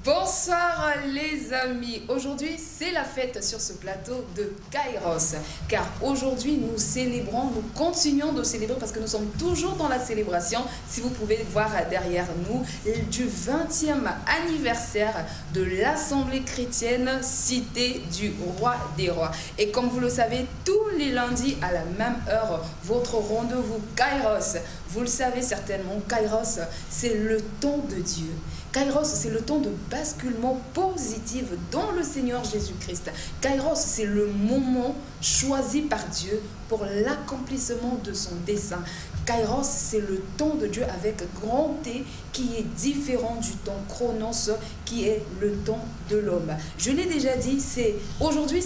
Bonsoir les amis, aujourd'hui c'est la fête sur ce plateau de Kairos, car aujourd'hui nous célébrons, nous continuons de célébrer parce que nous sommes toujours dans la célébration, si vous pouvez voir derrière nous, du 20e anniversaire de l'Assemblée chrétienne Cité du Roi des Rois. Et comme vous le savez, tous les lundis à la même heure, votre rendez-vous Kairos, vous le savez certainement, Kairos c'est le temps de Dieu. Kairos, c'est le temps de basculement positif dans le Seigneur Jésus-Christ. Kairos, c'est le moment choisi par Dieu pour l'accomplissement de son dessein. Kairos, c'est le temps de Dieu avec grand T qui est différent du temps Chronos qui est le temps de l'homme. Je l'ai déjà dit, aujourd'hui,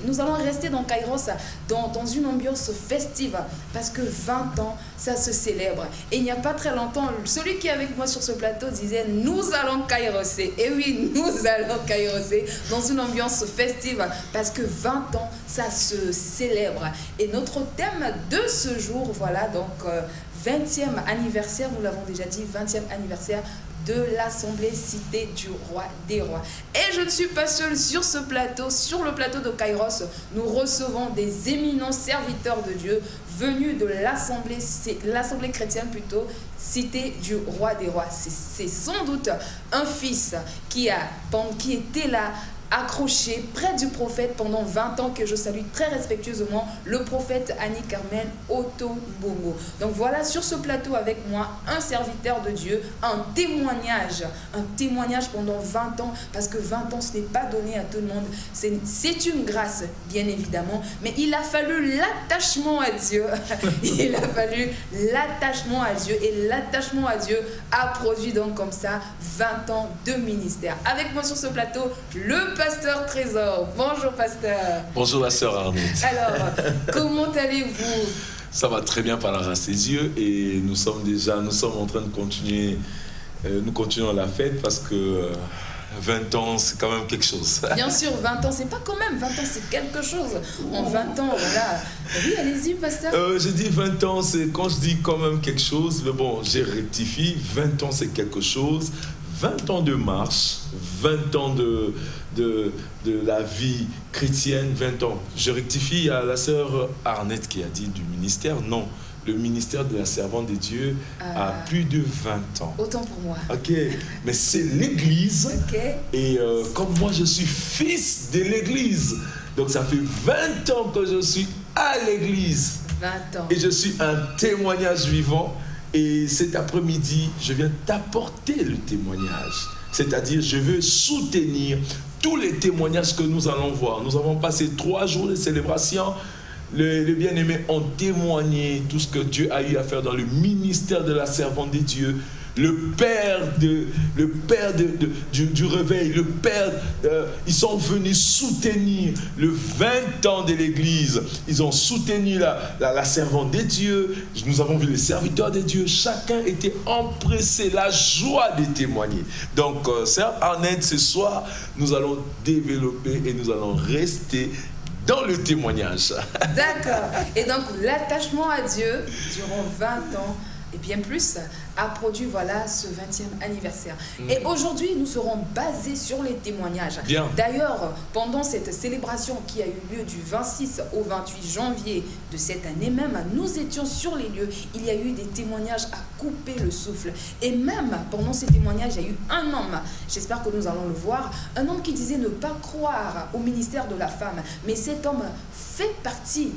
nous allons rester dans Kairos dans une ambiance festive parce que 20 ans, ça se célèbre. Et il n'y a pas très longtemps, celui qui est avec moi sur ce plateau disait « Nous allons Kairoser ». Et oui, nous allons Kairoser dans une ambiance festive parce que 20 ans, ça se célèbre. Et notre thème de ce jour, voilà, donc 20e anniversaire, nous l'avons déjà dit, 20e anniversaire de l'Assemblée Cité du Roi des Rois. Et je ne suis pas seule sur ce plateau, sur le plateau de Kairos, nous recevons des éminents serviteurs de Dieu venus de l'Assemblée chrétienne plutôt, Cité du Roi des Rois. C'est sans doute un fils qui était là, accroché près du prophète pendant 20 ans, que je salue très respectueusement, le prophète Annie-Carmen Otombongo. Donc voilà, sur ce plateau avec moi, un serviteur de Dieu, un témoignage pendant 20 ans, parce que 20 ans, ce n'est pas donné à tout le monde. C'est une grâce, bien évidemment, mais il a fallu l'attachement à Dieu. Il a fallu l'attachement à Dieu, et l'attachement à Dieu a produit donc comme ça 20 ans de ministère. Avec moi sur ce plateau, le pasteur Trésor. Bonjour pasteur. Bonjour la sœur Arnette. Alors, comment allez-vous? Ça va très bien par la grâce des dieux et nous sommes en train de continuer, nous continuons la fête parce que 20 ans c'est quand même quelque chose. Bien sûr, 20 ans c'est pas quand même, 20 ans c'est quelque chose. En 20 ans, voilà. Oui, allez-y pasteur. Je dis 20 ans, c'est quand je dis quand même quelque chose, mais bon, j'ai rectifié, 20 ans c'est quelque chose. 20 ans de marche, 20 ans de la vie chrétienne, 20 ans. Je rectifie à la sœur Arnette qui a dit du ministère. Non, le ministère de la servante de Dieu a plus de 20 ans. Autant pour moi. Ok, mais c'est l'Église. Okay. Et comme moi, je suis fils de l'Église. Donc ça fait 20 ans que je suis à l'Église. 20 ans. Et je suis un témoignage vivant. Et cet après-midi, je viens t'apporter le témoignage. C'est-à-dire, je veux soutenir tous les témoignages que nous allons voir. Nous avons passé 3 jours de célébration. Les bien-aimés ont témoigné tout ce que Dieu a eu à faire dans le ministère de la servante de Dieu. Le père du réveil, le père, ils sont venus soutenir le 20 ans de l'Église. Ils ont soutenu la servante de Dieu. Nous avons vu les serviteurs de Dieu. Chacun était empressé, la joie de témoigner. Donc, sœur Arnette, ce soir, nous allons développer et nous allons rester dans le témoignage. D'accord. Et donc, l'attachement à Dieu durant 20 ans, et bien plus, a produit voilà ce 20e anniversaire. Et aujourd'hui, nous serons basés sur les témoignages. D'ailleurs, pendant cette célébration qui a eu lieu du 26 au 28 janvier de cette année même, nous étions sur les lieux. Il y a eu des témoignages à couper le souffle. Et même pendant ces témoignages, il y a eu un homme, j'espère que nous allons le voir, un homme qui disait ne pas croire au ministère de la femme. Mais cet homme fait partie,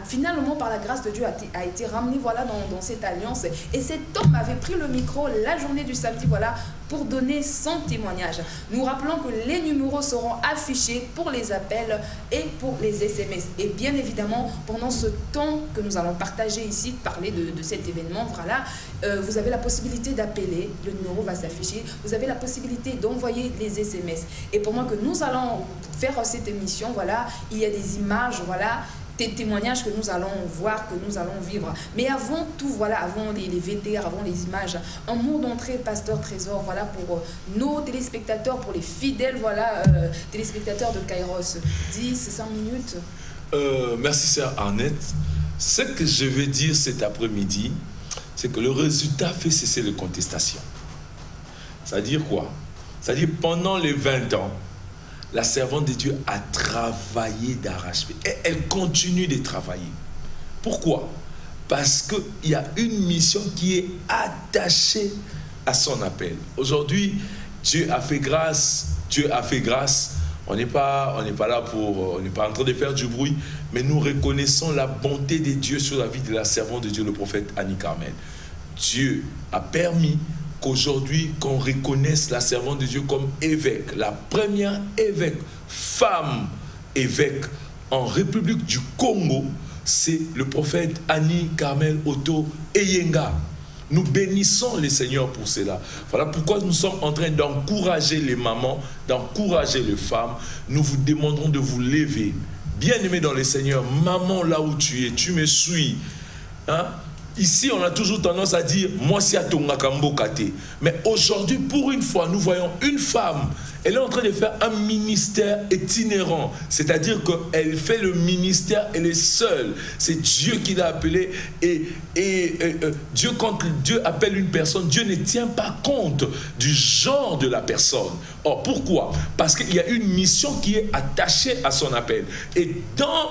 finalement par la grâce de Dieu a été ramené voilà dans cette alliance, et cet homme avait pris le micro la journée du samedi voilà pour donner son témoignage. Nous rappelons que les numéros seront affichés pour les appels et pour les SMS, et bien évidemment pendant ce temps que nous allons partager ici, parler de cet événement, voilà, vous avez la possibilité d'appeler, le numéro va s'afficher, vous avez la possibilité d'envoyer les SMS, et pendant que nous allons faire cette émission, voilà, il y a des images, voilà, des témoignages que nous allons voir, que nous allons vivre. Mais avant tout, voilà, avant les VTR, avant les images, un mot d'entrée, pasteur Trésor, voilà, pour nos téléspectateurs, pour les fidèles, voilà, téléspectateurs de Kairos. 10-5 minutes. Merci, sœur Arnette. Ce que je vais dire cet après-midi, c'est que le résultat fait cesser les contestations. C'est-à-dire quoi? C'est-à-dire pendant les 20 ans, la servante de Dieu a travaillé d'arrache-pied. Et elle continue de travailler. Pourquoi? Parce qu'il y a une mission qui est attachée à son appel. Aujourd'hui, Dieu a fait grâce. Dieu a fait grâce. On n'est pas là pour... On n'est pas en train de faire du bruit, mais nous reconnaissons la bonté de Dieu sur la vie de la servante de Dieu, le prophète Annie Carmel. Dieu a permis qu'aujourd'hui, qu'on reconnaisse la servante de Dieu comme évêque, la première évêque, femme évêque en République du Congo, c'est le prophète Annie Carmel Otto Eyenga. Nous bénissons les seigneurs pour cela. Voilà pourquoi nous sommes en train d'encourager les mamans, d'encourager les femmes. Nous vous demanderons de vous lever. Bien-aimés dans les seigneurs, maman là où tu es, tu me suis. Hein? Ici, on a toujours tendance à dire « moi, c'est à ton kate ». Mais aujourd'hui, pour une fois, nous voyons une femme. Elle est en train de faire un ministère itinérant. C'est-à-dire qu'elle fait le ministère, elle est seule. C'est Dieu qui l'a appelée. Et Dieu, quand Dieu appelle une personne, Dieu ne tient pas compte du genre de la personne. Or, pourquoi? Parce qu'il y a une mission qui est attachée à son appel. Et dans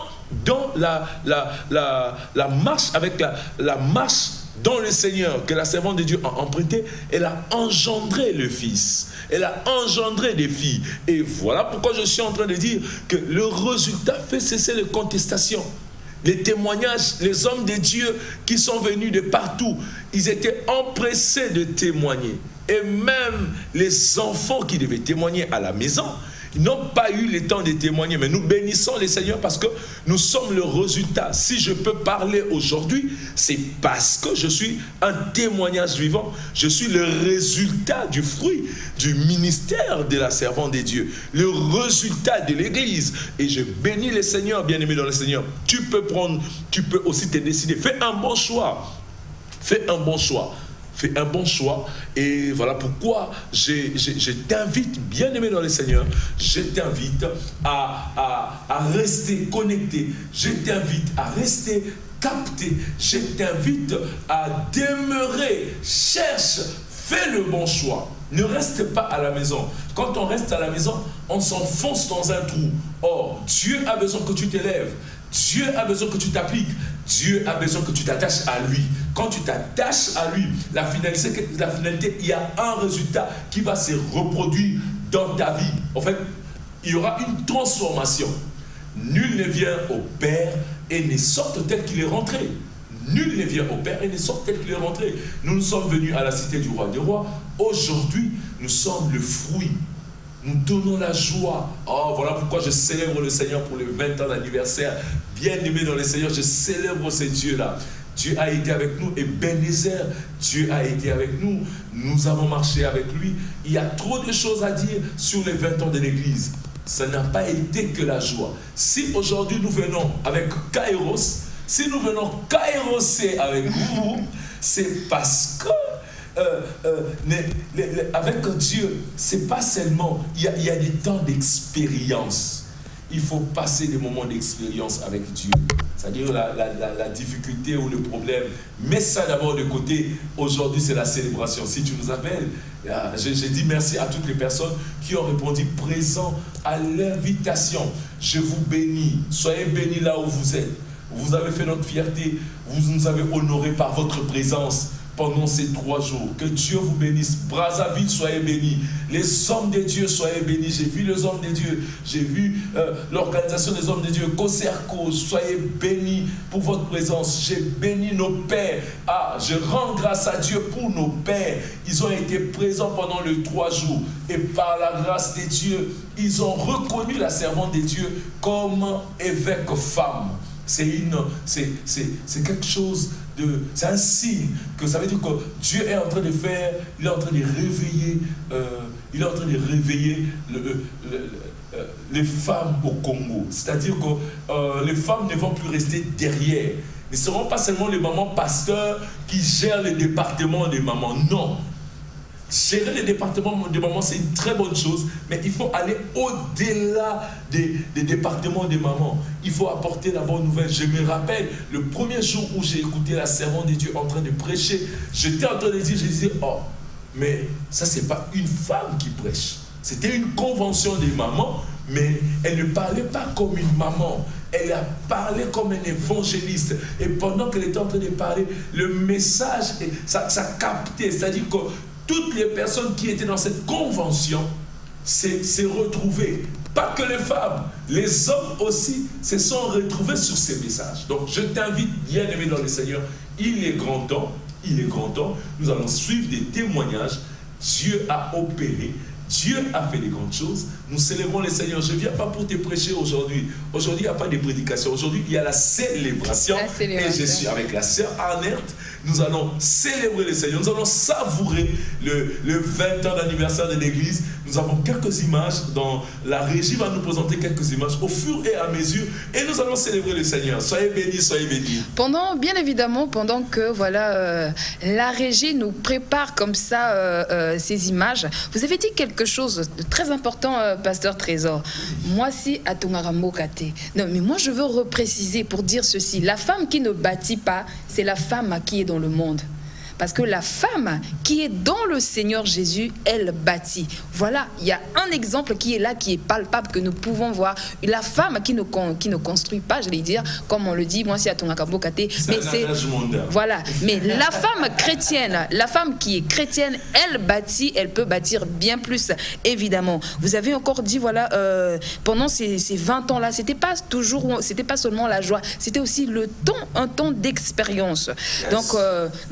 la marche avec la marche dans le Seigneur que la servante de Dieu a emprunté, elle a engendré le Fils, elle a engendré des filles. Et voilà pourquoi je suis en train de dire que le résultat fait cesser les contestations. Les témoignages, les hommes de Dieu qui sont venus de partout, ils étaient empressés de témoigner. Et même les enfants qui devaient témoigner à la maison, ils n'ont pas eu le temps de témoigner, mais nous bénissons les seigneurs parce que nous sommes le résultat. Si je peux parler aujourd'hui, c'est parce que je suis un témoignage vivant. Je suis le résultat du fruit du ministère de la servante de Dieu, le résultat de l'église. Et je bénis les seigneurs, bien-aimés dans le Seigneur. Tu peux aussi te décider. Fais un bon choix. Fais un bon choix. Fais un bon choix. Et voilà pourquoi je t'invite, bien-aimé dans le Seigneur, je t'invite à rester connecté. Je t'invite à rester capté. Je t'invite à demeurer. Cherche, fais le bon choix. Ne reste pas à la maison. Quand on reste à la maison, on s'enfonce dans un trou. Or, Dieu a besoin que tu t'élèves. Dieu a besoin que tu t'appliques. Dieu a besoin que tu t'attaches à lui. Quand tu t'attaches à lui, la finalité, il y a un résultat qui va se reproduire dans ta vie. En fait, il y aura une transformation. Nul ne vient au Père et ne sort tel qu'il est rentré. Nul ne vient au Père et ne sort tel qu'il est rentré. Nous sommes venus à la cité du roi des rois. Aujourd'hui, nous sommes le fruit. Nous donnons la joie. Oh, voilà pourquoi je célèbre le Seigneur pour les 20 ans d'anniversaire. Bien-aimé dans le Seigneur, je célèbre ces dieux-là. Dieu a été avec nous et Bénézer, Dieu a été avec nous. Nous avons marché avec lui. Il y a trop de choses à dire sur les 20 ans de l'Église. Ça n'a pas été que la joie. Si aujourd'hui nous venons avec Kairos, si nous venons kairoser avec vous, c'est parce que avec Dieu, c'est pas seulement, il y a des temps d'expérience. Il faut passer des moments d'expérience avec Dieu. C'est-à-dire la difficulté ou le problème. Mets ça d'abord de côté. Aujourd'hui, c'est la célébration. Si tu nous appelles, j'ai dit merci à toutes les personnes qui ont répondu présent à l'invitation. Je vous bénis. Soyez bénis là où vous êtes. Vous avez fait notre fierté. Vous nous avez honorés par votre présence pendant ces 3 jours. Que Dieu vous bénisse. Brazzaville, soyez bénis. Les hommes de Dieu, soyez bénis. J'ai vu les hommes de Dieu. J'ai vu l'organisation des hommes de Dieu. Koserko, soyez bénis pour votre présence. J'ai béni nos pères. Je rends grâce à Dieu pour nos pères. Ils ont été présents pendant les 3 jours. Et par la grâce de Dieu, ils ont reconnu la servante de Dieu comme évêque femme. C'est quelque chose de... C'est un signe que ça veut dire que Dieu est en train de faire, il est en train de réveiller, les femmes au Congo. C'est-à-dire que les femmes ne vont plus rester derrière. Ne seront pas seulement les mamans pasteurs qui gèrent les départements des mamans. Non. Gérer les départements des mamans, c'est une très bonne chose, mais il faut aller au-delà des départements des mamans. Il faut apporter la bonne nouvelle. Je me rappelle, le premier jour où j'ai écouté la servante de Dieu en train de prêcher, j'étais en train de dire, je disais, oh, mais ça, ce n'est pas une femme qui prêche. C'était une convention des mamans, mais elle ne parlait pas comme une maman. Elle a parlé comme un évangéliste. Et pendant qu'elle était en train de parler, le message, ça captait. C'est-à-dire que toutes les personnes qui étaient dans cette convention s'est retrouvées. Pas que les femmes, les hommes aussi se sont retrouvés sur ces messages. Donc je t'invite, bien aimé dans le Seigneur, il est grand temps, nous allons suivre des témoignages. Dieu a opéré, Dieu a fait des grandes choses. Nous célébrons le Seigneur. Je ne viens pas pour te prêcher aujourd'hui. Aujourd'hui, il n'y a pas de prédication. Aujourd'hui, il y a la célébration. Et je suis avec la sœur Arnert. Nous allons célébrer le Seigneur. Nous allons savourer le 20 ans d'anniversaire de l'église. Nous avons quelques images. Dans la régie va nous présenter quelques images au fur et à mesure. Et nous allons célébrer le Seigneur. Soyez bénis, soyez bénis. Bien évidemment, pendant que voilà, la régie nous prépare comme ça ces images, vous avez dit quelque chose de très important, Pasteur Trésor. Moi, si à Tongaramokate. Non, mais moi, je veux repréciser pour dire ceci. La femme qui ne bâtit pas, c'est la femme qui est dans le monde. Parce que la femme qui est dans le Seigneur Jésus, elle bâtit. Voilà, il y a un exemple qui est là, qui est palpable, que nous pouvons voir. La femme qui ne construit pas, j'allais dire, comme on le dit, moi, si à ton akabokate, mais c'est... Voilà, mais la femme chrétienne, la femme qui est chrétienne, elle bâtit, elle peut bâtir bien plus, évidemment. Vous avez encore dit, voilà, pendant ces 20 ans-là, c'était pas seulement la joie, c'était aussi le temps, un temps d'expérience. Yes. Donc,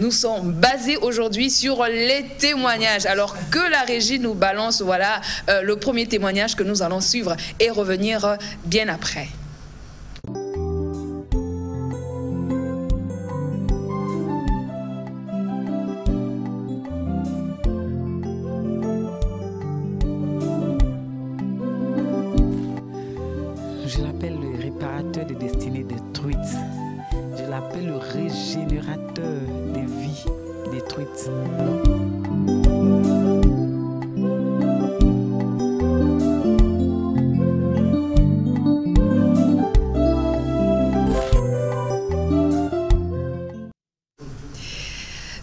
nous sommes basé aujourd'hui sur les témoignages. Alors que la régie nous balance, voilà, le premier témoignage que nous allons suivre et revenir bien après. Je l'appelle le réparateur des destinées détruites. Je l'appelle le régénérateur des vies détruites.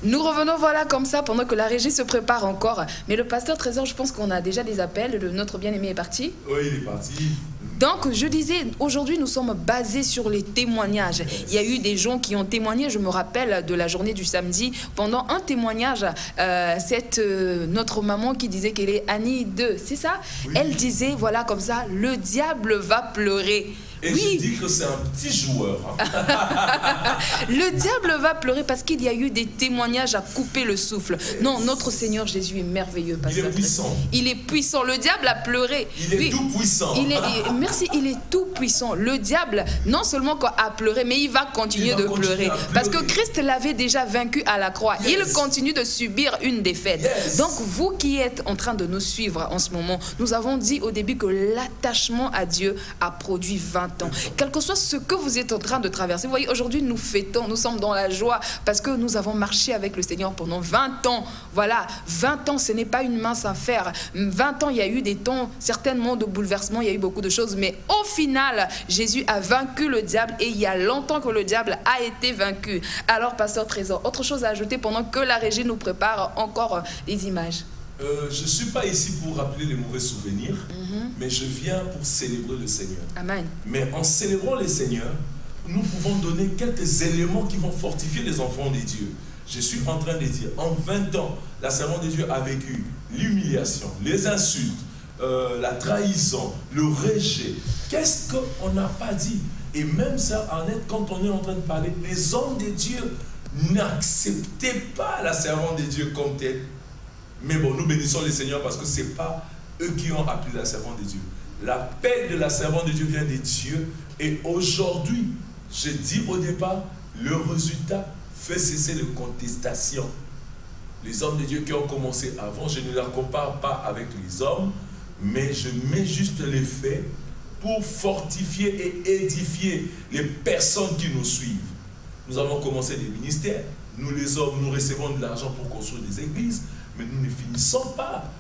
Nous revenons voilà comme ça pendant que la régie se prépare encore. Mais le pasteur Trésor, je pense qu'on a déjà des appels. Notre bien-aimé est parti. Oui, il est parti. Donc, je disais, aujourd'hui, nous sommes basés sur les témoignages. Yes. Il y a eu des gens qui ont témoigné. Je me rappelle de la journée du samedi. Pendant un témoignage, notre maman qui disait qu'elle est Annie 2, c'est ça? Oui. Elle disait, voilà, comme ça, le diable va pleurer. Et oui. Je dis que c'est un petit joueur. Le diable va pleurer parce qu'il y a eu des témoignages à couper le souffle. Yes. Non, notre Seigneur Jésus est merveilleux. Il est puissant. Il est puissant. Le diable a pleuré. Il est tout puissant. Merci, il est tout puissant. Le diable, non seulement a pleuré, mais il va continuer de pleurer. Parce que Christ l'avait déjà vaincu à la croix. Yes. Il continue de subir une défaite. Yes. Donc, vous qui êtes en train de nous suivre en ce moment, nous avons dit au début que l'attachement à Dieu a produit 20 ans. Quel que soit ce que vous êtes en train de traverser, vous voyez, aujourd'hui nous fêtons, nous sommes dans la joie parce que nous avons marché avec le Seigneur pendant 20 ans. Voilà, 20 ans, ce n'est pas une mince affaire. 20 ans, il y a eu des temps certainement de bouleversement, il y a eu beaucoup de choses, mais au final, Jésus a vaincu le diable et il y a longtemps que le diable a été vaincu. Alors, Pasteur Trésor, autre chose à ajouter pendant que la régie nous prépare encore des images? Je ne suis pas ici pour rappeler les mauvais souvenirs, mais je viens pour célébrer le Seigneur. Amen. Mais en célébrant le Seigneur, nous pouvons donner quelques éléments qui vont fortifier les enfants de Dieu. Je suis en train de dire, en 20 ans, la servante de Dieu a vécu l'humiliation, les insultes, la trahison, le rejet. Qu'est-ce qu'on n'a pas dit? Et même ça, quand on est en train de parler, les hommes de Dieu n'acceptaient pas la servante de Dieu comme telle. Mais bon, nous bénissons le Seigneur parce que ce n'est pas eux qui ont appelé la servante de Dieu. L'appel de la servante de Dieu vient de Dieu. Et aujourd'hui, je dis au départ, le résultat fait cesser les contestations. Les hommes de Dieu qui ont commencé avant, je ne les compare pas avec les hommes, mais je mets juste les faits pour fortifier et édifier les personnes qui nous suivent. Nous avons commencé des ministères. Nous, les hommes, nous recevons de l'argent pour construire des églises. Mais nous ne finissons pas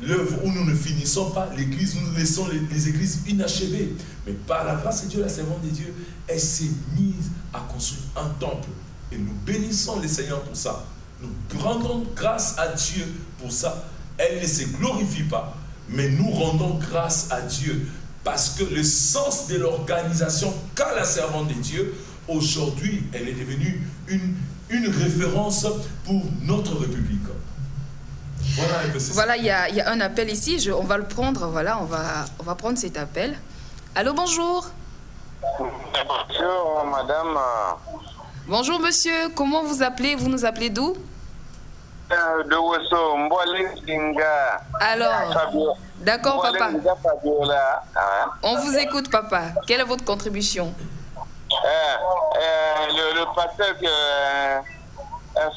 l'œuvre où nous ne finissons pas l'église, nous laissons les églises inachevées. Mais par la grâce de Dieu, la servante de Dieu, elle s'est mise à construire un temple. Et nous bénissons le Seigneur pour ça. Nous rendons grâce à Dieu pour ça. Elle ne se glorifie pas, mais nous rendons grâce à Dieu parce que le sens de l'organisation qu'a la servante de Dieu, aujourd'hui, elle est devenue une référence pour notre République. Voilà un peu ça. Voilà, il y a un appel ici, on va le prendre, voilà, on va prendre cet appel. Allô, bonjour. Bonjour, madame. Bonjour, monsieur. Comment vous appelez? Vous nous appelez d'où? De Wesso, Mbole Dinga. Alors, d'accord, papa. On vous écoute, papa. Quelle est votre contribution? Le pasteur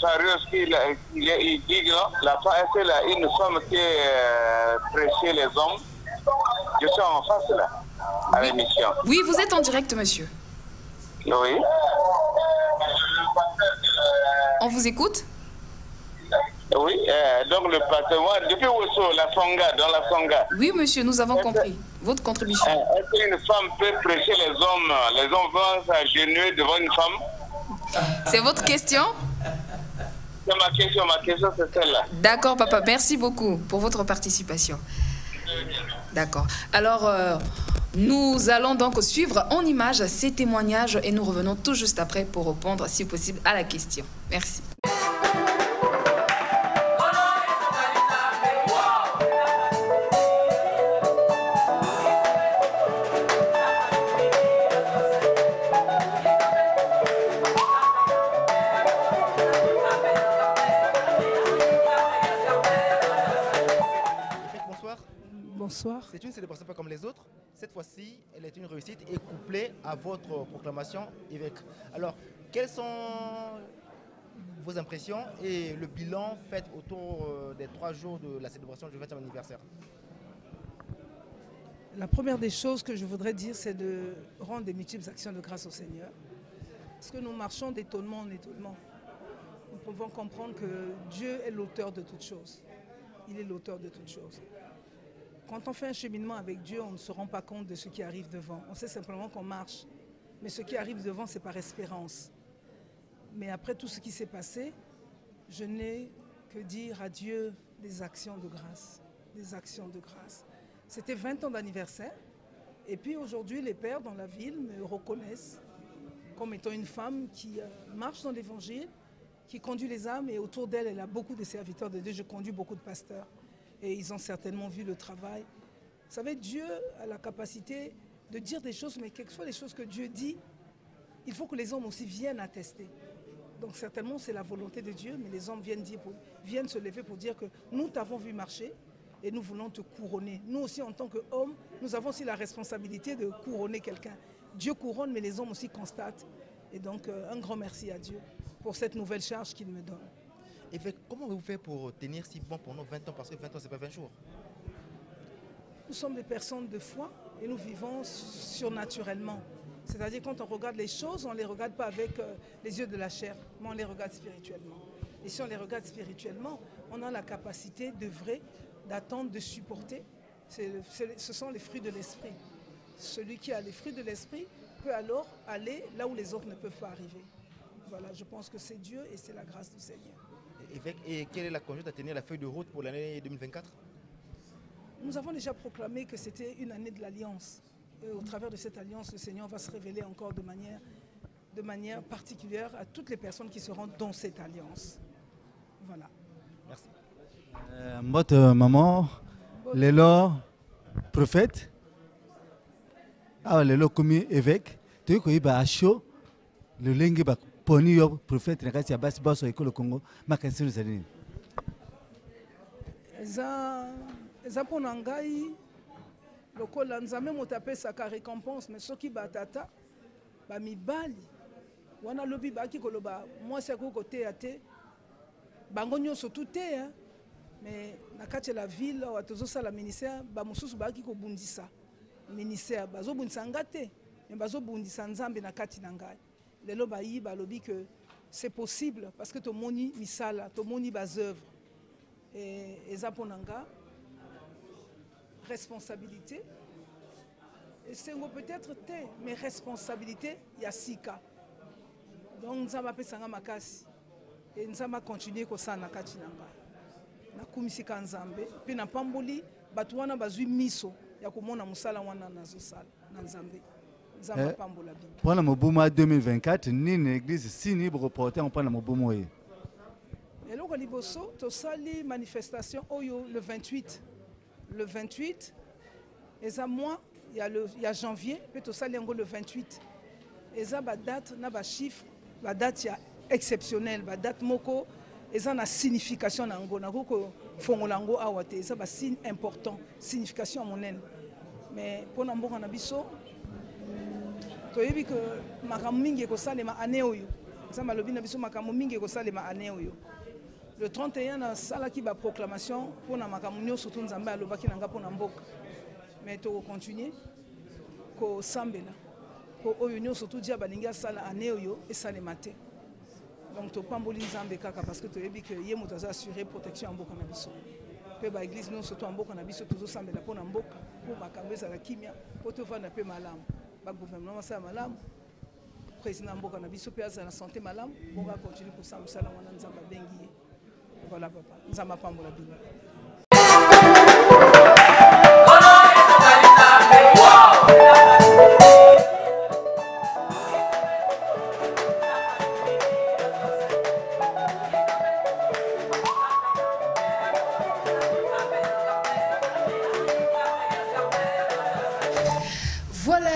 Farios, il dit là, une femme qui prêchait les hommes. Je suis en face là, à l'émission. Oui, vous êtes en direct, monsieur. Oui. On vous écoute? Oui, donc le patrimoine, depuis Wesso, la Songa, dans la Songa. Oui, monsieur, nous avons compris. Votre contribution. Est-ce qu'une femme peut prêcher les hommes vont s'agenouiller devant une femme? C'est votre question? C'est ma question c'est celle-là. D'accord, papa, merci beaucoup pour votre participation. D'accord. Alors, nous allons donc suivre en images ces témoignages et nous revenons tout juste après pour répondre, si possible, à la question. Merci. Bonsoir. C'est une célébration pas comme les autres. Cette fois-ci, elle est une réussite et couplée à votre proclamation évêque. Alors, quelles sont vos impressions et le bilan fait autour des 3 jours de la célébration du 20e anniversaire? La première des choses que je voudrais dire, c'est de rendre des multiples actions de grâce au Seigneur. Parce que nous marchons d'étonnement en étonnement. Nous pouvons comprendre que Dieu est l'auteur de toutes choses. Il est l'auteur de toutes choses. Quand on fait un cheminement avec Dieu, on ne se rend pas compte de ce qui arrive devant. On sait simplement qu'on marche. Mais ce qui arrive devant, c'est par espérance. Mais après tout ce qui s'est passé, je n'ai que dire à Dieu des actions de grâce. Des actions de grâce. C'était 20 ans d'anniversaire. Et puis aujourd'hui, les pères dans la ville me reconnaissent comme étant une femme qui marche dans l'évangile, qui conduit les âmes. Et autour d'elle, elle a beaucoup de serviteurs de Dieu. Je conduis beaucoup de pasteurs. Et ils ont certainement vu le travail. Vous savez, Dieu a la capacité de dire des choses, mais quelquefois les choses que Dieu dit, il faut que les hommes aussi viennent attester. Donc certainement c'est la volonté de Dieu, mais les hommes viennent se lever pour dire que nous t'avons vu marcher et nous voulons te couronner. Nous aussi en tant qu'hommes, nous avons aussi la responsabilité de couronner quelqu'un. Dieu couronne, mais les hommes aussi constatent. Et donc un grand merci à Dieu pour cette nouvelle charge qu'il me donne. Et comment vous faites pour tenir si bon pendant 20 ans? Parce que 20 ans, ce n'est pas 20 jours. Nous sommes des personnes de foi et nous vivons surnaturellement. C'est-à-dire quand on regarde les choses, on ne les regarde pas avec les yeux de la chair, mais on les regarde spirituellement. Et si on les regarde spirituellement, on a la capacité d'œuvrer, d'attendre, de supporter. Ce sont les fruits de l'esprit. Celui qui a les fruits de l'esprit peut alors aller là où les autres ne peuvent pas arriver. Voilà, je pense que c'est Dieu et c'est la grâce du Seigneur. Et quelle est la conduite à tenir la feuille de route pour l'année 2024? Nous avons déjà proclamé que c'était une année de l'alliance. Et au travers de cette alliance, le Seigneur va se révéler encore de manière particulière à toutes les personnes qui seront dans cette alliance. Voilà. Merci. Votre maman, Lélo, prophète, Lélo comme évêque, tu es à chaud, le lingue poni yo prophète nakati ya basi baso ekolo Congo makasi nzalini eza pona ngai lokola nzambe moto apesaka récompense mais soki batata bamibali wana lobi baki koloba mwasi akoki koteya te bango nyonso tu te mais na kati ya la ville awa tozosala ministère bamosusu baki kobundisa ministère bazobundisa nga te mais bazobundisa nzambe na kati na ngai. Lelo bayi balobi que c'est possible parce que to moni misala, to moni bas œuvres et eza ponanga responsabilité et c'est peut-être te mais responsabilité ya sika. Donc nzamba pesanga makasi et nzambe continue kosala na kati na ngai nakumisika nzambe mpe napamboli bato wana bazwi miso ya komona mosala wana nazosala na nzambe nzambe apambola bino. Pendant mobumu 2024 nini église sini boreporter pendant mobumu oyo eloko liboso tosali manifestation oyo le 28 eza mois ya janvier mpe tosali yango le 28 eza badate na bachiffre badate ya exceptionnel badate moko eza na signification na yango nakoki kofongola yango awa te eza basigne important signification ya monene mais mpona mboka na biso toyebi ke makambo mingi ekosalema ane oyo nzambe alobi na biso makambo mingi ekosalema ane oyo le 31 nasalaki baproclamation mpona makambo nyonso to nzambe alobaki na nga mpona mboka mais tokocontinue kosambela mpo oyo nyonso todia balingi asala ane oyo esalema te donc topamboli nzambe kaka parce que toyebi ke ye moto aza assuré protection ya mboka na biso mpe baeglise nyonso to ya mboka na biso tozosambela mpona mboka mpo makambo ezala kimia mpo tovanda mpe malamu bagouvernement basala malamu président mboka na biso mpe azala na santé malamu mboka akontinue kosala mosala wana nzambe abengi ye voilà papa nzambe apambola bino.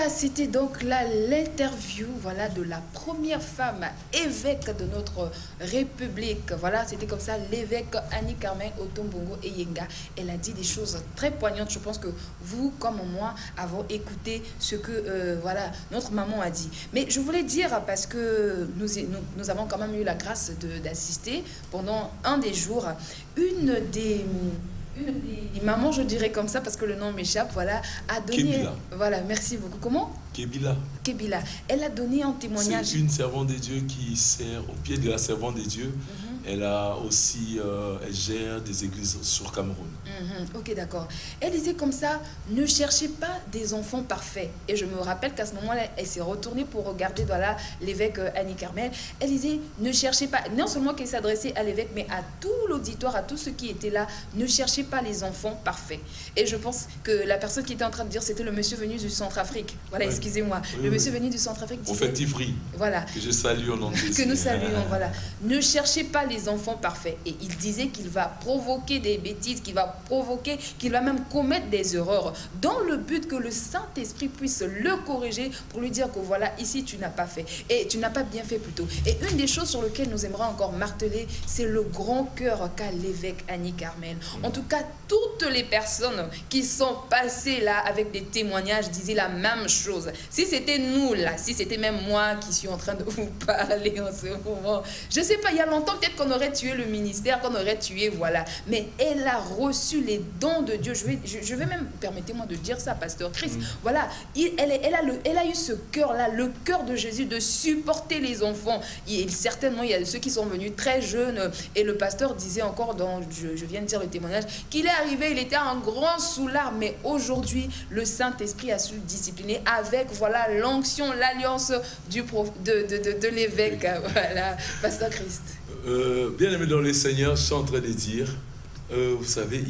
C'était donc là l'interview voilà, de la première femme évêque de notre République. Voilà, c'était comme ça l'évêque Annie Carmen Otombongo Eyenga. Elle a dit des choses très poignantes. Je pense que vous, comme moi, avons écouté ce que voilà, notre maman a dit. Mais je voulais dire, parce que nous avons quand même eu la grâce d'assister pendant un des jours, une des mamans, je dirais comme ça, parce que le nom m'échappe, voilà, a donné... Kebila. Voilà, merci beaucoup. Comment? Kebila. Kebila. Elle a donné un témoignage. C'est une servante de Dieu qui sert au pied de la servante de Dieu. Elle a aussi, elle gère des églises sur Cameroun. Ok, d'accord. Elle disait comme ça, ne cherchez pas des enfants parfaits. Et je me rappelle qu'à ce moment-là, elle s'est retournée pour regarder voilà, l'évêque Annie Carmel. Elle disait, ne cherchez pas, non seulement qu'elle s'adressait à l'évêque, mais à tout l'auditoire, à tous ceux qui étaient là, ne cherchez pas les enfants parfaits. Et je pense que la personne qui était en train de dire, c'était le monsieur venu du Centrafrique. Voilà, excusez-moi. Le monsieur venu du Centrafrique disait... Au fait, Ivry. Voilà. Que je salue au nom de Jésus. Que nous saluons, voilà. Ne cherchez pas les enfants parfaits. Et il disait qu'il va provoquer des bêtises, qu'il va provoquer, qu'il va même commettre des erreurs, dans le but que le Saint-Esprit puisse le corriger pour lui dire que voilà, ici tu n'as pas fait, et tu n'as pas bien fait plutôt. Et une des choses sur lesquelles nous aimerions encore marteler, c'est le grand cœur qu'a l'évêque Annie Carmel. En tout cas, toutes les personnes qui sont passées là avec des témoignages disaient la même chose. Si c'était nous là, si c'était même moi qui suis en train de vous parler en ce moment, je sais pas, il y a longtemps peut-être qu'on aurait tué le ministère, qu'on aurait tué, voilà. Mais elle a reçu les dons de Dieu. Je vais même, permettez-moi de dire ça, pasteur Christ. Voilà, elle a eu ce cœur-là, le cœur de Jésus, de supporter les enfants. Et certainement, il y a ceux qui sont venus très jeunes. Et le pasteur disait encore, je viens de dire le témoignage, qu'il est arrivé, il était un grand soulard. Mais aujourd'hui, le Saint-Esprit a su le discipliner avec, voilà, l'onction, l'alliance de l'évêque. Voilà, pasteur Christ. Bien aimé dans le Seigneur, je suis en train de dire, vous savez,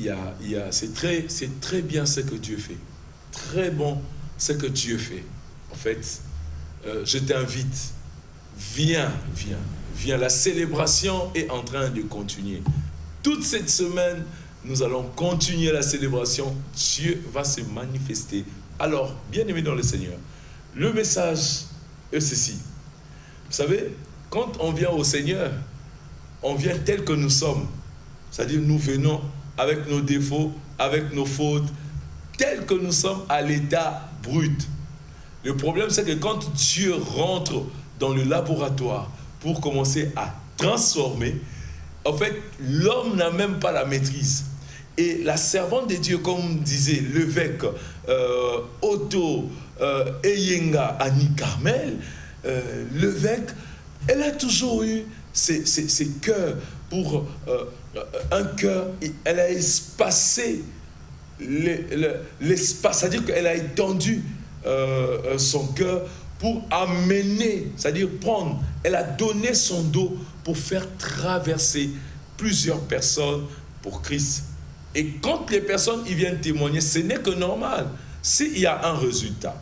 c'est très bien ce que Dieu fait. Très bon ce que Dieu fait. En fait, je t'invite, viens. La célébration est en train de continuer. Toute cette semaine, nous allons continuer la célébration. Dieu va se manifester. Alors, bien aimé dans le Seigneur, le message est ceci. Vous savez, quand on vient au Seigneur, on vient tel que nous sommes. C'est-à-dire nous venons avec nos défauts, avec nos fautes, tel que nous sommes à l'état brut. Le problème, c'est que quand Dieu rentre dans le laboratoire pour commencer à transformer, en fait, l'homme n'a même pas la maîtrise. Et la servante de Dieu, comme disait l'évêque Otto Eyenga Annie Carmel, l'évêque, elle a toujours eu ses cœurs pour un cœur, elle a espacé l'espace, c'est-à-dire qu'elle a étendu son cœur pour amener, c'est-à-dire prendre. Elle a donné son dos pour faire traverser plusieurs personnes pour Christ. Et quand les personnes ils viennent témoigner, ce n'est que normal. S'il y a un résultat,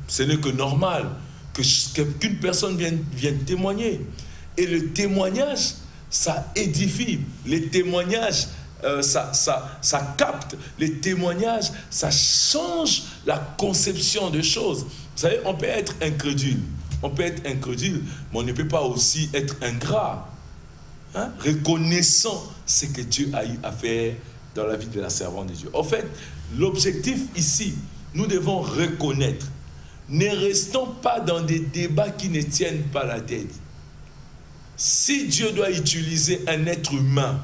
ce n'est que normal qu'une personne vienne témoigner. Et le témoignage, ça édifie. Les témoignages, ça capte. Les témoignages, ça change la conception des choses. Vous savez, on peut être incrédule. On peut être incrédule, mais on ne peut pas aussi être ingrat. Hein? Reconnaissant ce que Dieu a eu à faire dans la vie de la servante de Dieu. En fait, l'objectif ici, nous devons reconnaître. Ne restons pas dans des débats qui ne tiennent pas la tête. Si Dieu doit utiliser un être humain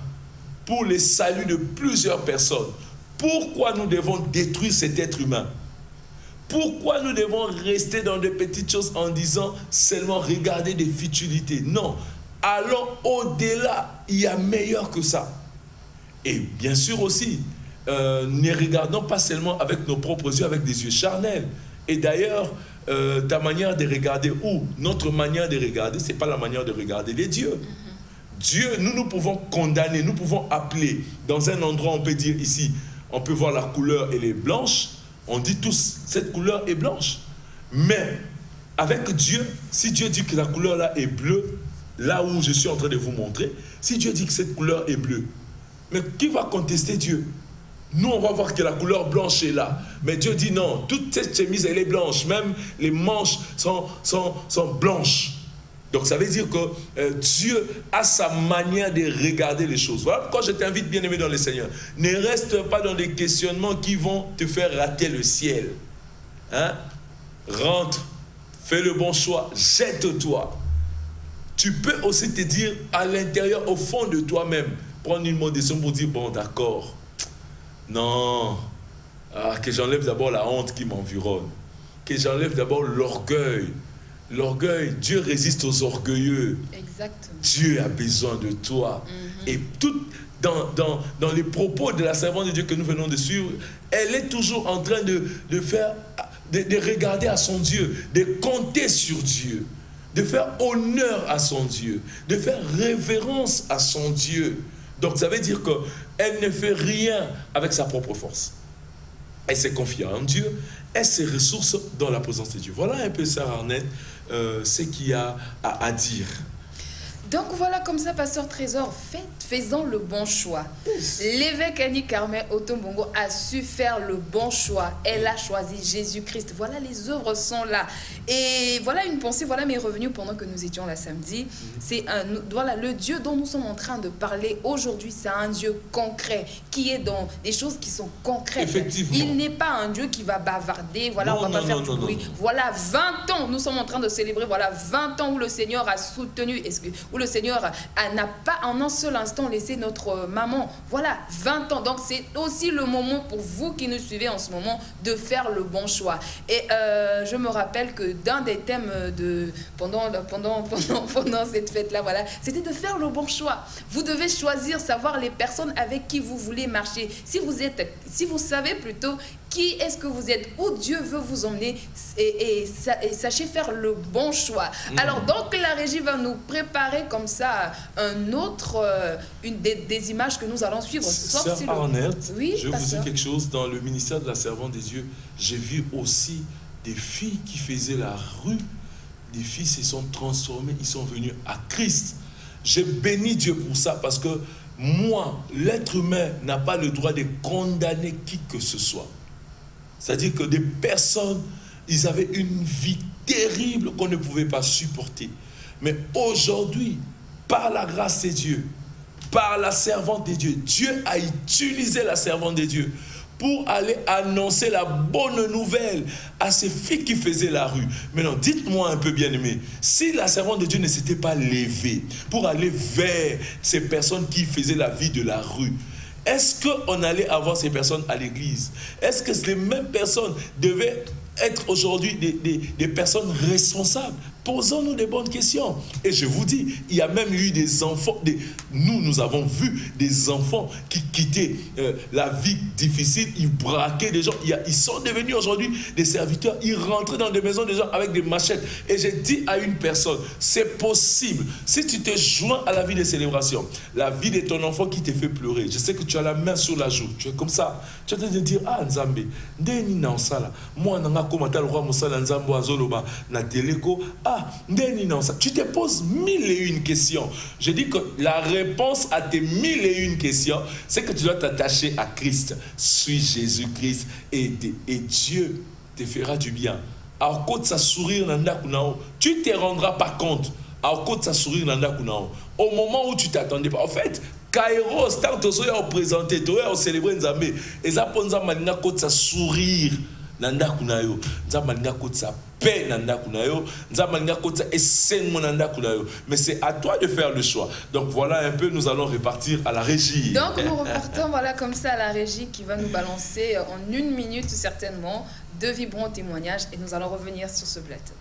pour le salut de plusieurs personnes, pourquoi nous devons détruire cet être humain? Pourquoi nous devons rester dans des petites choses en disant seulement regarder des futilités? Non, allons au-delà, il y a meilleur que ça. Et bien sûr aussi, ne regardons pas seulement avec nos propres yeux, avec des yeux charnels. Et d'ailleurs, ta manière de regarder ou notre manière de regarder, ce n'est pas la manière de regarder les dieux. Dieu, nous pouvons condamner, nous pouvons appeler. Dans un endroit, on peut dire ici, on peut voir la couleur, elle est blanche. On dit tous, cette couleur est blanche. Mais avec Dieu, si Dieu dit que la couleur là est bleue, là où je suis en train de vous montrer, si Dieu dit que cette couleur est bleue, mais qui va contester Dieu? Nous, on va voir que la couleur blanche est là. Mais Dieu dit non, toute cette chemise, elle est blanche. Même les manches sont blanches. Donc ça veut dire que Dieu a sa manière de regarder les choses. Voilà pourquoi je t'invite, bien-aimé dans le Seigneur. Ne reste pas dans des questionnements qui vont te faire rater le ciel. Hein? Rentre, fais le bon choix, jette-toi. Tu peux aussi te dire à l'intérieur, au fond de toi-même, prendre une modération pour dire, bon d'accord, non, que j'enlève d'abord la honte qui m'environne, que j'enlève d'abord l'orgueil. L'orgueil, Dieu résiste aux orgueilleux. Exactement. Dieu a besoin de toi. Et tout dans les propos de la servante de Dieu que nous venons de suivre, elle est toujours en train de regarder à son Dieu, de compter sur Dieu, de faire honneur à son Dieu, de faire révérence à son Dieu. Donc ça veut dire qu'elle ne fait rien avec sa propre force. Elle s'est confiée en Dieu, elle se ressource dans la présence de Dieu. Voilà un peu, Sœur Arnette, ce qu'il y a à dire. Donc voilà, comme ça, Pasteur Trésor, faisons le bon choix. L'évêque Annie Carmen Otombongo a su faire le bon choix. Elle a choisi Jésus-Christ. Voilà, les œuvres sont là. Et voilà une pensée, voilà mes revenus pendant que nous étions là samedi. C'est voilà, le Dieu dont nous sommes en train de parler aujourd'hui, c'est un Dieu concret, qui est dans des choses qui sont concrètes. Effectivement. Il n'est pas un Dieu qui va bavarder, voilà, non, on va pas faire non, du bruit. Non. Voilà, 20 ans, nous sommes en train de célébrer, voilà, 20 ans où le Seigneur a soutenu, où le Seigneur n'a pas en un seul instant laissé notre maman. Voilà, 20 ans. Donc, c'est aussi le moment pour vous qui nous suivez en ce moment de faire le bon choix. Et je me rappelle que d'un des thèmes pendant cette fête-là, voilà, c'était de faire le bon choix. Vous devez choisir, savoir les personnes avec qui vous voulez marcher. Si vous savez plutôt qui est-ce que vous êtes, où Dieu veut vous emmener, et sachez faire le bon choix. Alors, donc, la régie va nous préparer comme ça des images que nous allons suivre. Sœur Arnette, oui, je vous dis quelque chose. Dans le ministère de la servante des dieux, j'ai vu aussi des filles qui faisaient la rue. Des filles se sont transformées, ils sont venus à Christ. J'ai béni Dieu pour ça, parce que moi, l'être humain n'a pas le droit de condamner qui que ce soit. C'est-à-dire que des personnes, ils avaient une vie terrible qu'on ne pouvait pas supporter. Mais aujourd'hui, par la grâce de Dieu, par la servante de Dieu, Dieu a utilisé la servante de Dieu pour aller annoncer la bonne nouvelle à ces filles qui faisaient la rue. Maintenant, dites-moi un peu, bien-aimé, si la servante de Dieu ne s'était pas levée pour aller vers ces personnes qui faisaient la vie de la rue, est-ce qu'on allait avoir ces personnes à l'église? Est-ce que ces mêmes personnes devaient être aujourd'hui des personnes responsables? Posons-nous des bonnes questions. Et je vous dis, il y a même eu des enfants, nous avons vu des enfants qui quittaient la vie difficile, ils braquaient des gens. Ils sont devenus aujourd'hui des serviteurs, ils rentraient dans des maisons des gens avec des machettes. Et j'ai dit à une personne, c'est possible. Si tu te joins à la vie des célébrations, la vie de ton enfant qui te fait pleurer, je sais que tu as la main sur la joue, tu es comme ça, tu es en train de dire, ah Nzambe, ndeni na osala, moi nanga komata le roi mosala Nzambo azoloba na teleko, ah ndeni na osala. Tu te poses 1001 questions. Je dis que la réponse à tes 1001 questions, c'est que tu dois t'attacher à Christ. Suis Jésus-Christ et Dieu te fera du bien. À côté de sa sourire, tu ne te rendras pas compte. À côté de sa sourire, au moment où tu t'attendais pas. En fait, Kairos, tant que tu as présenté, tu as célébré Nzambe, et ça pour Nzambe, à côté de sa sourire, Nanda kunayo, Nzambe à côté de sa paix, Nanda kunayo, Nzambe à côté de sa Nanda kunayo. Mais c'est à toi de faire le choix. Donc voilà un peu, nous allons repartir à la régie. Donc nous repartons voilà comme ça à la régie qui va nous balancer en 1 minute certainement 2 vibrants témoignages et nous allons revenir sur ce plateau.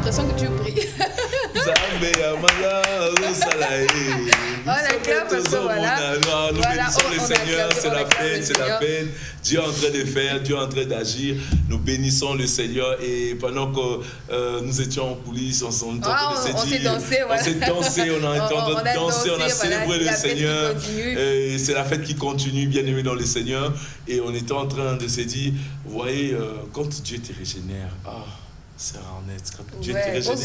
Que tu pries. Nous bénissons le Seigneur, c'est la fête, c'est la fête. Dieu est en train de faire, Dieu est en train d'agir. Nous bénissons le Seigneur et pendant que nous étions en coulisses, on s'est dansé, on a dansé, on a célébré le Seigneur. C'est la fête qui continue, bien aimé dans le Seigneur. Et on était en train de se dire, vous voyez, quand Dieu te régénère, c'est honnête, quand Dieu te régénère.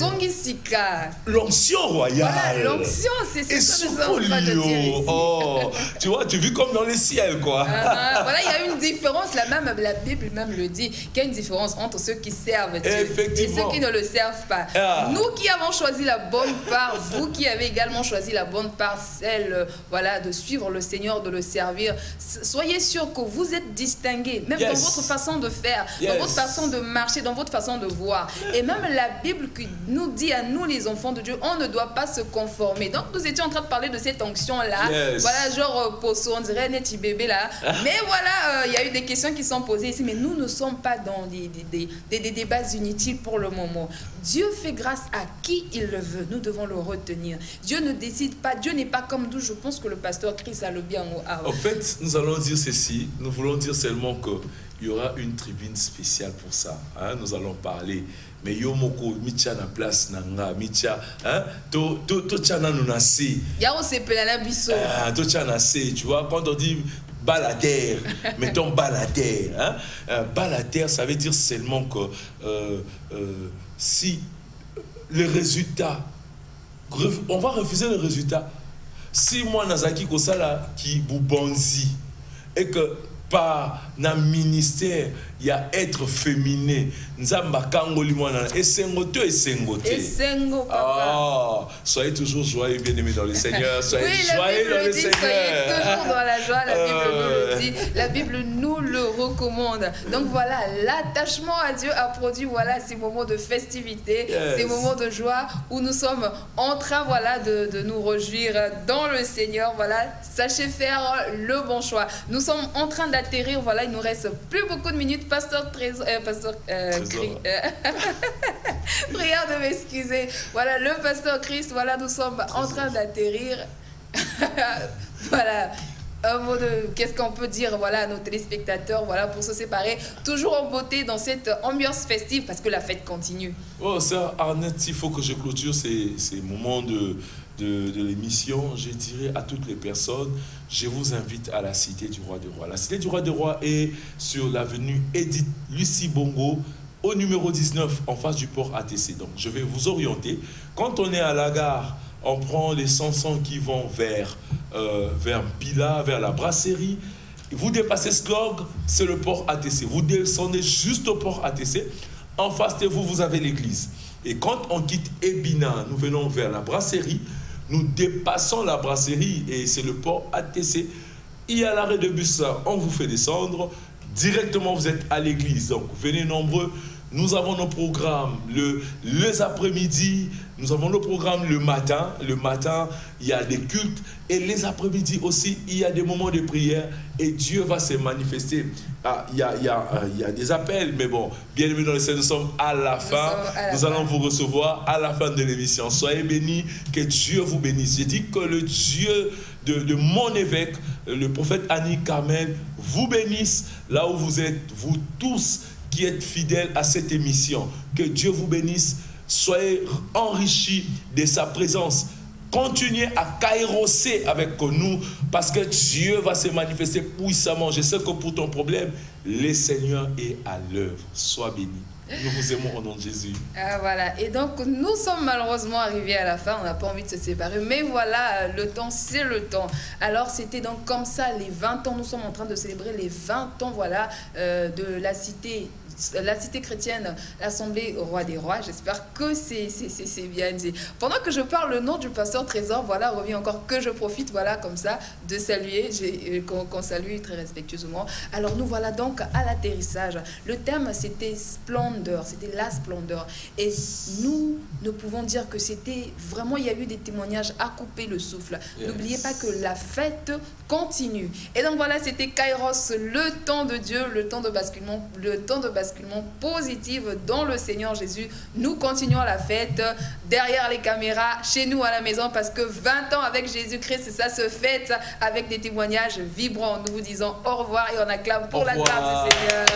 L'onction royale. Voilà, l'onction, c'est ce que nous avons pas de dire ici. Oh, tu vois, tu vis comme dans le ciel, quoi. Voilà, il y a une différence, la Bible même le dit, qu'il y a une différence entre ceux qui servent Dieu et ceux qui ne le servent pas. Nous qui avons choisi la bonne part, vous qui avez également choisi la bonne part, celle voilà, de suivre le Seigneur, de le servir, soyez sûrs que vous êtes distingués, même dans votre façon de faire, dans votre façon de marcher, dans votre façon de voir. Et même la Bible qui nous dit à nous les enfants de Dieu, on ne doit pas se conformer. Donc nous étions en train de parler de cette onction-là. Voilà, genre posso, on dirait Neti bébé là. Mais voilà, il y a eu des questions qui sont posées ici. Mais nous ne sommes pas dans des débats inutiles pour le moment. Dieu fait grâce à qui il le veut. Nous devons le retenir. Dieu ne décide pas. Dieu n'est pas comme nous. Je pense que le pasteur Chris a le bien. En fait, nous allons dire ceci. Nous voulons dire seulement que il y aura une tribune spéciale pour ça. Hein? Nous allons parler. Mais Yomoko, Micha na place nanga, Micha, hein? To chana nunasi. Ya on s'appelle la biso. To chana se, tu vois, quand on dit baladaire, mettons baladaire, hein? Baladaire, ça veut dire seulement que si le résultat, on va refuser le résultat. Si moi, Nazaki Kosala qui vous bonzi et que par un ministère, il y a être féminin. Nzamba kangoli mwana esengote esengote. Esengo papa. Soyez toujours joyeux, bien-aimés dans le Seigneur. Soyez joyeux dans le Seigneur. Soyez toujours dans la joie. La Bible nous le dit. La Bible nous le recommande. Donc voilà, l'attachement à Dieu a produit voilà ces moments de festivité, ces moments de joie où nous sommes en train voilà de nous réjouir dans le Seigneur. Voilà, sachez faire le bon choix. Nous sommes en train d'atterrir. Voilà, il nous reste plus beaucoup de minutes. Pasteur prière de m'excuser. Voilà, le pasteur Christ, voilà, nous sommes en train d'atterrir. Voilà, un mot de, qu'est-ce qu'on peut dire, voilà, à nos téléspectateurs, voilà, pour se séparer, toujours en beauté dans cette ambiance festive, parce que la fête continue. Oh, sœur Arnette, il faut que je clôture ces moments de l'émission. Je dirais à toutes les personnes, je vous invite à la Cité du Roi des Rois. La Cité du Roi des Rois est sur l'avenue Edith Lucie Bongo, au numéro 19, en face du port ATC. Donc, je vais vous orienter. Quand on est à la gare, on prend les 100 qui vont vers Pila, vers la brasserie. Vous dépassez Slog, c'est le port ATC. Vous descendez juste au port ATC. En face de vous, vous avez l'église. Et quand on quitte Ebina, nous venons vers la brasserie. Nous dépassons la brasserie et c'est le port ATC. Il y a l'arrêt de bus, on vous fait descendre. Directement, vous êtes à l'église. Donc, venez nombreux. Nous avons nos programmes les après-midi. Nous avons nos programmes le matin. Le matin, il y a des cultes. Et les après-midi aussi, il y a des moments de prière. Et Dieu va se manifester. Ah, il y a des appels. Mais bon, bien aimés dans le Seigneur, nous sommes à la fin. Nous allons vous recevoir à la fin de l'émission. Soyez bénis. Que Dieu vous bénisse. J'ai dit que le Dieu de mon évêque, le prophète Annie Carmel, vous bénisse là où vous êtes, vous tous qui êtes fidèles à cette émission. Que Dieu vous bénisse. Soyez enrichis de sa présence. Continuez à kairoser avec nous parce que Dieu va se manifester puissamment. Je sais que pour ton problème, le Seigneur est à l'œuvre. Sois béni. Nous vous aimons au nom de Jésus. Ah, voilà. Et donc, nous sommes malheureusement arrivés à la fin. On n'a pas envie de se séparer. Mais voilà, le temps, c'est le temps. Alors, c'était donc comme ça, les 20 ans. Nous sommes en train de célébrer les 20 ans, voilà, de la cité chrétienne, l'Assemblée Roi des Rois. J'espère que c'est bien dit. Pendant que je parle le nom du pasteur Trésor, voilà, revient encore que je profite, voilà, comme ça, de saluer, qu'on salue très respectueusement. Alors, nous voilà donc à l'atterrissage. Le thème, c'était splendeur, c'était la splendeur. Et nous ne pouvons dire que c'était vraiment, il y a eu des témoignages à couper le souffle. N'oubliez pas que la fête continue. Et donc, voilà, c'était Kairos, le temps de Dieu, le temps de basculement positif dans le Seigneur Jésus. Nous continuons la fête derrière les caméras, chez nous à la maison, parce que 20 ans avec Jésus-Christ, ça se fête avec des témoignages vibrants. Nous vous disons au revoir et on acclame pour la grâce du Seigneur.